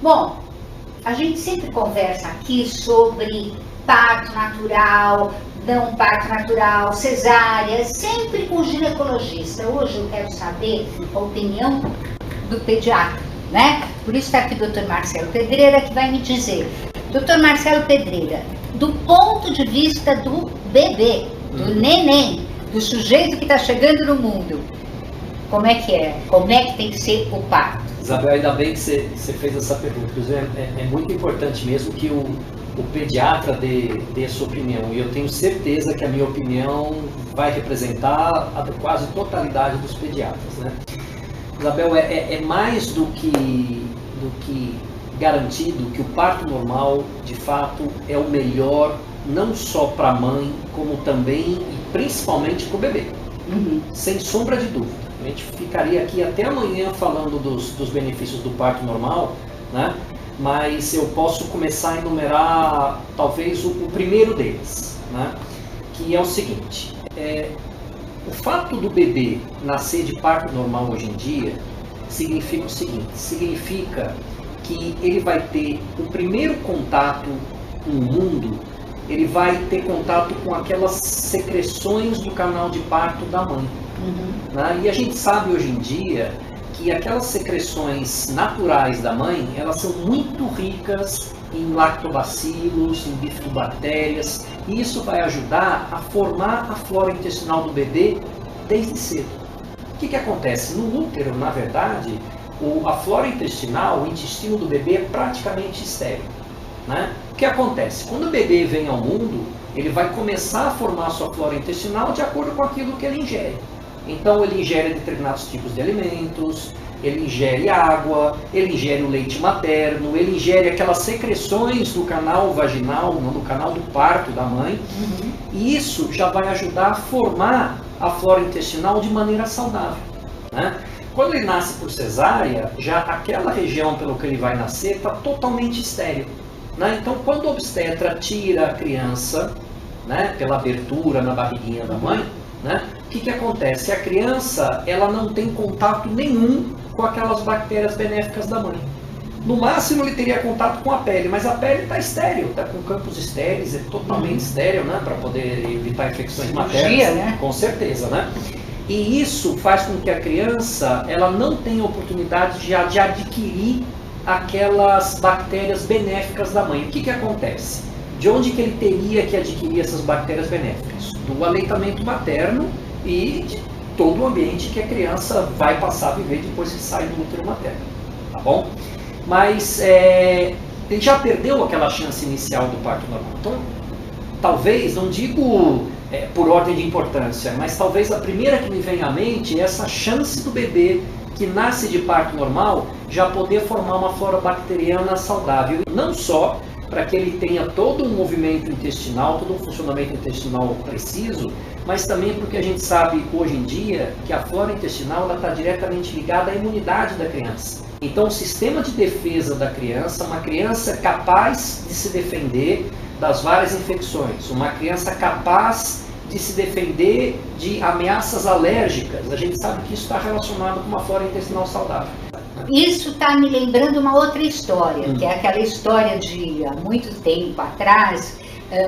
Bom, a gente sempre conversa aqui sobre parto natural, não parto natural, cesárea, sempre com ginecologista. Hoje eu quero saber a opinião do pediatra, né? Por isso está aqui o Dr. Marcelo Pedreira, que vai me dizer. Dr. Marcelo Pedreira, do ponto de vista do bebê, do neném, do sujeito que está chegando no mundo, como é que é? Como é que tem que ser o parto? Isabel, ainda bem que você fez essa pergunta. É muito importante mesmo que o pediatra dê a sua opinião. E eu tenho certeza que a minha opinião vai representar a quase totalidade dos pediatras, né? Isabel, é mais do que garantido que o parto normal, de fato, é o melhor, não só para a mãe, como também e principalmente para o bebê. Sem sombra de dúvida. A gente ficaria aqui até amanhã falando dos benefícios do parto normal, né? Mas eu posso começar a enumerar talvez o primeiro deles, né? Que é o seguinte: o fato do bebê nascer de parto normal hoje em dia significa o seguinte: significa que ele vai ter o primeiro contato com o mundo, ele vai ter contato com aquelas secreções do canal de parto da mãe. Né? E a gente sabe hoje em dia que aquelas secreções naturais da mãe, elas são muito ricas em lactobacilos, em bifidobactérias, e isso vai ajudar a formar a flora intestinal do bebê desde cedo. O que acontece? No útero, na verdade, a flora intestinal, o intestino do bebê é praticamente estéril. Né? O que acontece? Quando o bebê vem ao mundo, ele vai começar a formar a sua flora intestinal de acordo com aquilo que ele ingere. Então ele ingere determinados tipos de alimentos, ele ingere água, ele ingere o leite materno, ele ingere aquelas secreções do canal vaginal, do canal do parto da mãe, e isso já vai ajudar a formar a flora intestinal de maneira saudável. Né? Quando ele nasce por cesárea, já aquela região pelo que ele vai nascer está totalmente estéril. Né? Então, quando o obstetra tira a criança, né, pela abertura na barriguinha da mãe, né, o que acontece? A criança ela não tem contato nenhum com aquelas bactérias benéficas da mãe. No máximo ele teria contato com a pele, mas a pele está estéril, está com campos estéreis, é totalmente estéril, né, para poder evitar infecções maternas, né? Com certeza, né? E isso faz com que a criança ela não tenha oportunidade de adquirir aquelas bactérias benéficas da mãe. O que acontece? De onde que ele teria que adquirir essas bactérias benéficas? Do aleitamento materno e de todo o ambiente que a criança vai passar a viver depois que sai do útero materno. Tá bom? Mas ele já perdeu aquela chance inicial do parto normal. Então, talvez, não digo por ordem de importância, mas talvez a primeira que me vem à mente é essa chance do bebê que nasce de parto normal já poder formar uma flora bacteriana saudável. Não só para que ele tenha todo um movimento intestinal, todo um funcionamento intestinal preciso, mas também porque a gente sabe hoje em dia que a flora intestinal está diretamente ligada à imunidade da criança. Então o sistema de defesa da criança, uma criança capaz de se defender das várias infecções, uma criança capaz de se defender de ameaças alérgicas, a gente sabe que isso está relacionado com uma flora intestinal saudável. Isso está me lembrando uma outra história, que é aquela história de há muito tempo atrás,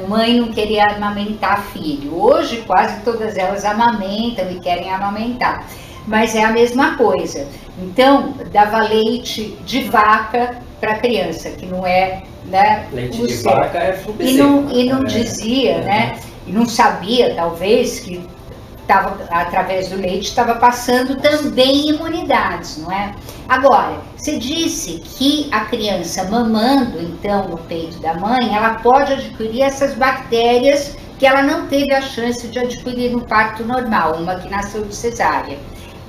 mãe não queria amamentar filho. Hoje quase todas elas amamentam e querem amamentar, mas é a mesma coisa. Então dava leite de vaca para a criança, que não é, né, leite de vaca é e não dizia, né, e não sabia talvez que através do leite estava passando também imunidades, não é? Agora, você disse que a criança mamando, então, no peito da mãe, ela pode adquirir essas bactérias que ela não teve a chance de adquirir no parto normal, uma que nasceu de cesárea.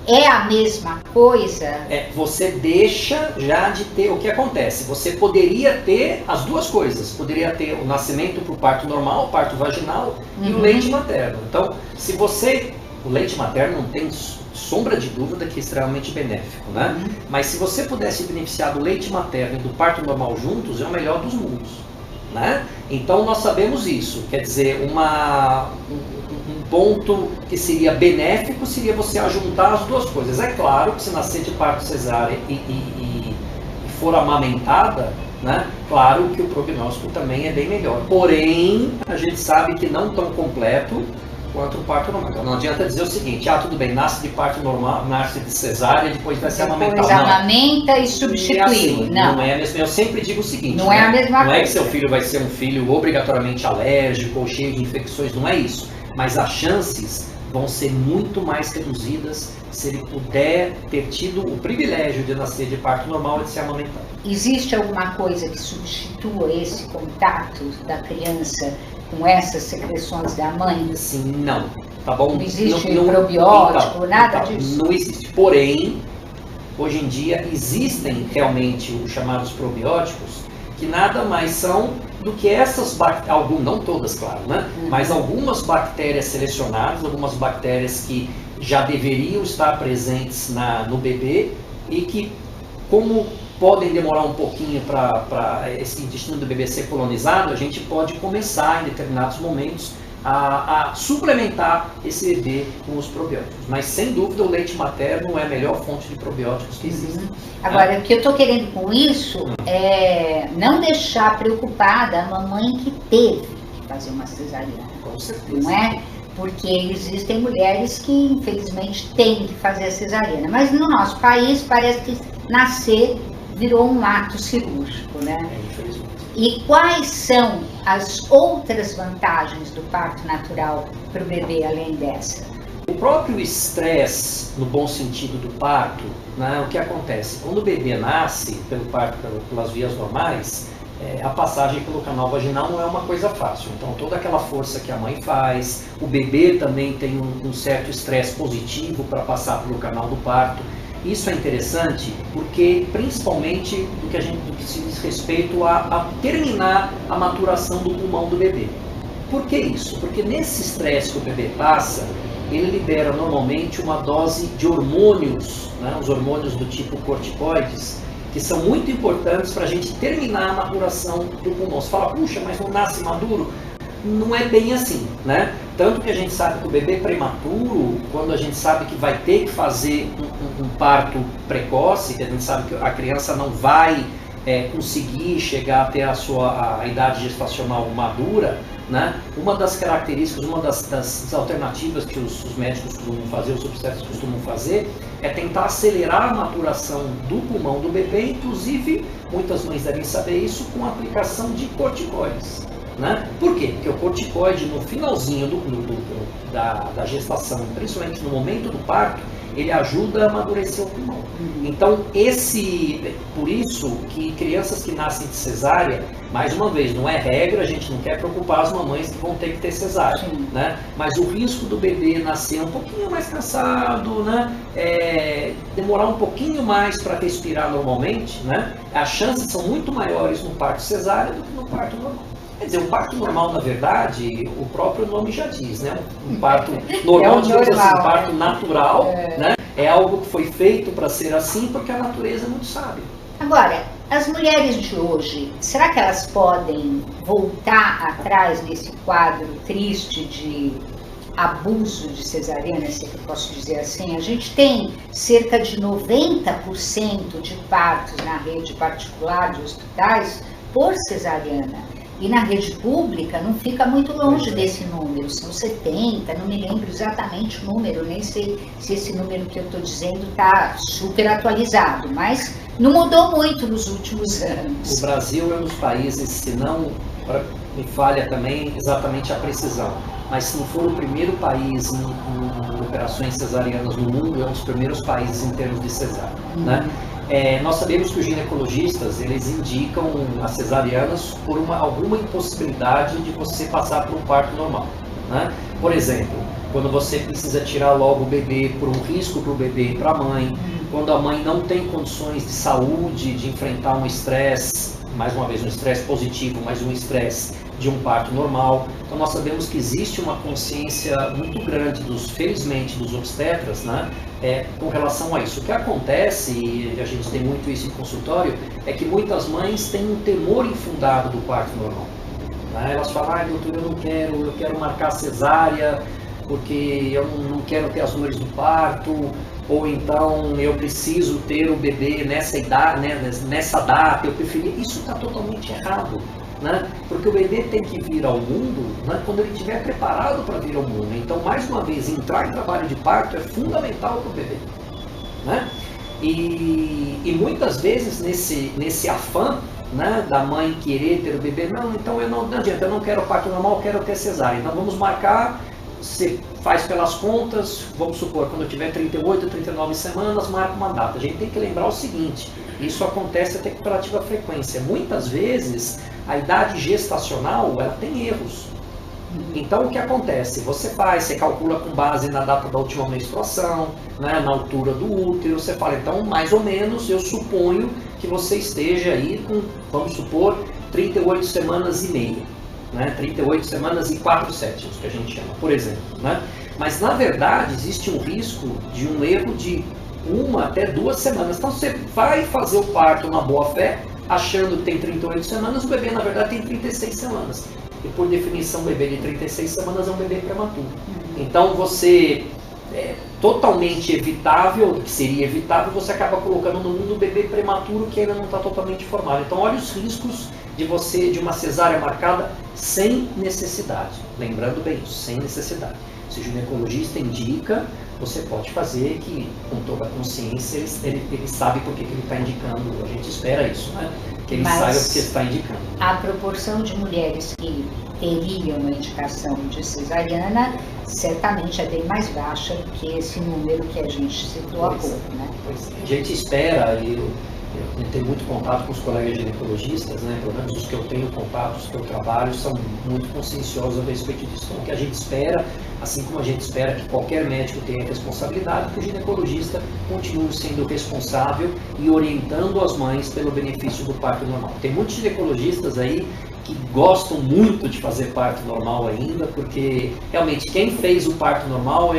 É a mesma coisa? Você deixa já de ter, o que acontece? Você poderia ter as duas coisas, poderia ter o nascimento por parto normal, parto vaginal e o leite materno. Então, o leite materno não tem sombra de dúvida que é extremamente benéfico, né? Mas se você pudesse beneficiar do leite materno e do parto normal juntos, é o melhor dos mundos, né? Então nós sabemos isso, quer dizer, um ponto que seria benéfico seria você ajuntar as duas coisas. É claro que se nascer de parto cesárea e for amamentada, né, claro que o prognóstico também é bem melhor. Porém, a gente sabe que não tão completo quanto o parto normal. Então não adianta dizer o seguinte, tudo bem, nasce de parto normal, nasce de cesárea, depois vai ser amamentado. Depois amamenta e substitui. Assim, não é a mesma. Eu sempre digo o seguinte, não é a mesma coisa. Não é que seu filho vai ser um filho obrigatoriamente alérgico ou cheio de infecções, não é isso. Mas as chances vão ser muito mais reduzidas se ele puder ter tido o privilégio de nascer de parto normal e de ser amamentado. Existe alguma coisa que substitua esse contato da criança com essas secreções da mãe? Sim, não. Tá bom? Não existe probiótico, nada disso? Não existe. Porém, hoje em dia existem realmente os chamados probióticos, que nada mais são do que essas bactérias, não todas, claro, né? Mas algumas bactérias selecionadas, algumas bactérias que já deveriam estar presentes no bebê e que, como podem demorar um pouquinho para esse intestino do bebê ser colonizado, a gente pode começar em determinados momentos a suplementar esse bebê com os probióticos. Mas, sem dúvida, o leite materno é a melhor fonte de probióticos que existe. Agora, o que eu estou querendo com isso é não deixar preocupada a mamãe que teve que fazer uma cesariana. Com certeza. Não é? Porque existem mulheres que, infelizmente, têm que fazer a cesariana. Mas, no nosso país, parece que nascer virou um ato cirúrgico, né? Infelizmente. E quais são as outras vantagens do parto natural para o bebê, além dessa? O próprio estresse, no bom sentido do parto, né, o que acontece? Quando o bebê nasce pelo parto, pelas vias normais, a passagem pelo canal vaginal não é uma coisa fácil. Então, toda aquela força que a mãe faz, o bebê também tem um certo estresse positivo para passar pelo canal do parto. Isso é interessante porque, principalmente, do que se diz respeito a terminar a maturação do pulmão do bebê. Por que isso? Porque nesse estresse que o bebê passa, ele libera normalmente uma dose de hormônios, né, os hormônios do tipo corticoides, que são muito importantes para a gente terminar a maturação do pulmão. Você fala, puxa, mas não nasce maduro? Não é bem assim, né? Tanto que a gente sabe que o bebê prematuro, quando a gente sabe que vai ter que fazer um parto precoce, que a gente sabe que a criança não vai conseguir chegar até a idade gestacional madura, né? Uma das características, uma das alternativas que os médicos costumam fazer, os obstetras costumam fazer, é tentar acelerar a maturação do pulmão do bebê, inclusive, muitas mães devem saber isso, com a aplicação de corticoides. Né? Por quê? Porque o corticoide, no finalzinho da gestação, principalmente no momento do parto, ele ajuda a amadurecer o pulmão. Então, por isso que crianças que nascem de cesárea, mais uma vez, não é regra, a gente não quer preocupar as mamães que vão ter que ter cesárea, né? Mas o risco do bebê nascer um pouquinho mais cansado, né? Demorar um pouquinho mais para respirar normalmente, né? As chances são muito maiores no parto cesárea do que no parto normal. Quer dizer, o parto normal, na verdade, o próprio nome já diz, né? Um parto normal, digamos assim, um parto natural, né? É algo que foi feito para ser assim porque a natureza é muito sábia. Agora, as mulheres de hoje, será que elas podem voltar atrás nesse quadro triste de abuso de cesariana, se eu posso dizer assim? A gente tem cerca de 90% de partos na rede particular de hospitais por cesariana. E na rede pública não fica muito longe desse número, são 70, não me lembro exatamente o número, nem sei se esse número que eu estou dizendo está super atualizado, mas não mudou muito nos últimos anos. O Brasil é um dos países, se não me falha também exatamente a precisão, mas se não for o primeiro país em operações cesarianas no mundo, é um dos primeiros países em termos de cesárea, né? Nós sabemos que os ginecologistas, eles indicam as cesarianas por alguma impossibilidade de você passar por um parto normal, né? Por exemplo, quando você precisa tirar logo o bebê por um risco para o bebê e para a mãe, quando a mãe não tem condições de saúde de enfrentar um estresse, mais uma vez um estresse positivo, mas um estresse de um parto normal. Então nós sabemos que existe uma consciência muito grande, felizmente, dos obstetras, né, com relação a isso. O que acontece, e a gente tem muito isso em consultório, é que muitas mães têm um temor infundado do parto normal, né? Elas falam, doutor, eu quero marcar cesárea, porque eu não quero ter as dores do parto. ou então eu preciso ter o bebê nessa idade, né, nessa data, eu preferi. Isso está totalmente errado, né? Porque o bebê tem que vir ao mundo, né, quando ele estiver preparado para vir ao mundo. Então, mais uma vez, entrar em trabalho de parto é fundamental para o bebê, né? E muitas vezes nesse afã, né, da mãe querer ter o bebê, não, então não adianta, eu não quero parto normal, eu quero ter cesárea. Então vamos marcar, você faz pelas contas, vamos supor, quando eu tiver 38, 39 semanas, marca uma data. A gente tem que lembrar o seguinte, isso acontece até com relativa frequência. Muitas vezes a idade gestacional ela tem erros. Então o que acontece? Você calcula com base na data da última menstruação, né, na altura do útero, você fala, então mais ou menos eu suponho que você esteja aí com, vamos supor, 38 semanas e meia, né, 38 semanas e 4/7, que a gente chama, por exemplo, né? Mas na verdade existe um risco de um erro de 1 até 2 semanas. Então você vai fazer o parto na boa fé, achando que tem 38 semanas, o bebê na verdade tem 36 semanas. E por definição, um bebê de 36 semanas é um bebê prematuro. Então você, totalmente evitável, que seria evitável, você acaba colocando no mundo um bebê prematuro que ainda não está totalmente formado. Então olha os riscos de uma cesárea marcada sem necessidade. Lembrando bem isso, sem necessidade. Se o ginecologista indica, você pode fazer, que com toda a consciência ele sabe por que ele está indicando, a gente espera isso, né? Que ele saiba porque está indicando. A proporção de mulheres que teriam uma indicação de cesariana certamente é bem mais baixa do que esse número que a gente citou há pouco, né? Pois é. A gente espera, eu tenho muito contato com os colegas ginecologistas, né? Pelo menos os que eu tenho contato, os que eu trabalho, são muito conscienciosos a respeito disso. Então, o que a gente espera, assim como a gente espera que qualquer médico tenha responsabilidade, que o ginecologista continue sendo responsável e orientando as mães pelo benefício do parto normal. Tem muitos ginecologistas aí que gostam muito de fazer parto normal ainda, porque realmente quem fez o parto normal,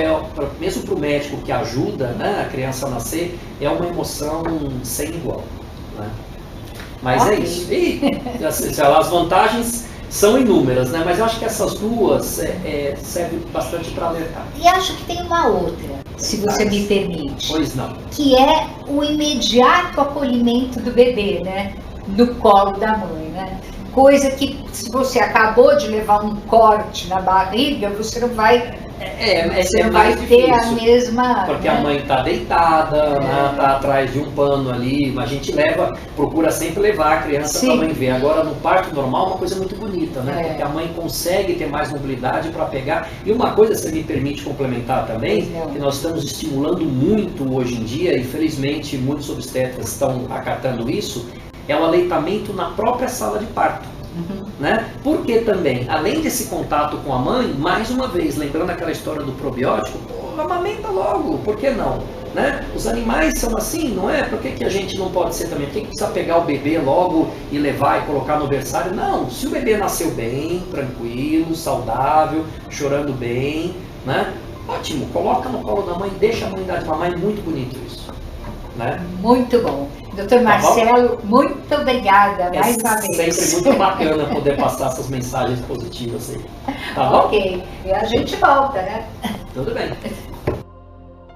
mesmo para o médico que ajuda, né, a criança a nascer, é uma emoção sem igual, né? Mas okay. É isso. E as vantagens são inúmeras, né? Mas eu acho que essas duas servem bastante para alertar. E acho que tem uma outra, se você me permite. Pois não. Que é o imediato acolhimento do bebê, né? No colo da mãe, né? Coisa que, se você acabou de levar um corte na barriga, você não vai, você não vai ter a mesma... Porque né? A mãe está deitada, está atrás de um pano ali, mas a gente procura sempre levar a criança para a mãe ver. Agora, no parto normal, é uma coisa muito bonita, né? Porque a mãe consegue ter mais mobilidade para pegar. E uma coisa, se me permite complementar também, que nós estamos estimulando muito hoje em dia, e felizmente muitos obstetras estão acatando isso, é o aleitamento na própria sala de parto. Né? Porque também, além desse contato com a mãe, mais uma vez, lembrando aquela história do probiótico, amamenta logo, por que não? Né? Os animais são assim, não é? Por que a gente não pode ser também? Por que precisa pegar o bebê logo e levar e colocar no berçário? Não, se o bebê nasceu bem, tranquilo, saudável, chorando bem, né? Ótimo, coloca no colo da mãe, deixa a mãe dar de mamar, é muito bonito isso. Né? Muito bom. Doutor Marcelo, muito obrigada mais uma vez. Sempre muito bacana poder passar essas mensagens positivas aí. Tá bom? Ok. E a gente volta, né? Tudo bem.